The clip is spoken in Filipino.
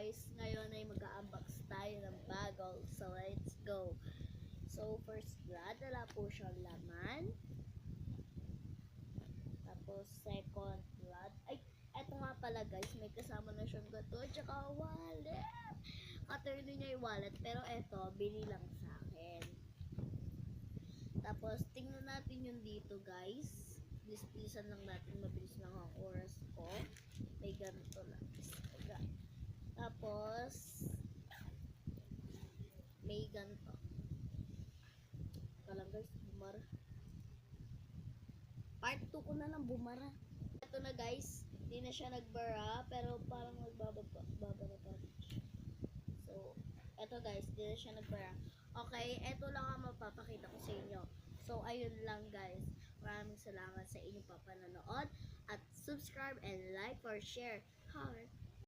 guys, ngayon ay mag-a-unbox tayo ng bago. So let's go. So first blood, wala po siyang laman. Tapos second blood, ay, eto nga pala guys, may kasama na siyang gato, tsaka wallet. Katurno niya yung wallet, pero eto, bili lang sa akin. Tapos tingnan natin yung dito guys. Bilisan lang natin, mabilis lang ang oras ko. May ganito lang. Tapos, may ganito. Ito lang guys, bumara. Part 2 ko na lang bumara. Ito na guys, hindi na siya nagbara, pero parang nagbababa pa. So, ito guys, hindi na siya nagbara. Okay, ito lang ang mapapakita ko sa inyo. So, ayun lang guys. Maraming salamat sa inyong papanonood. At subscribe and like or share. Heart.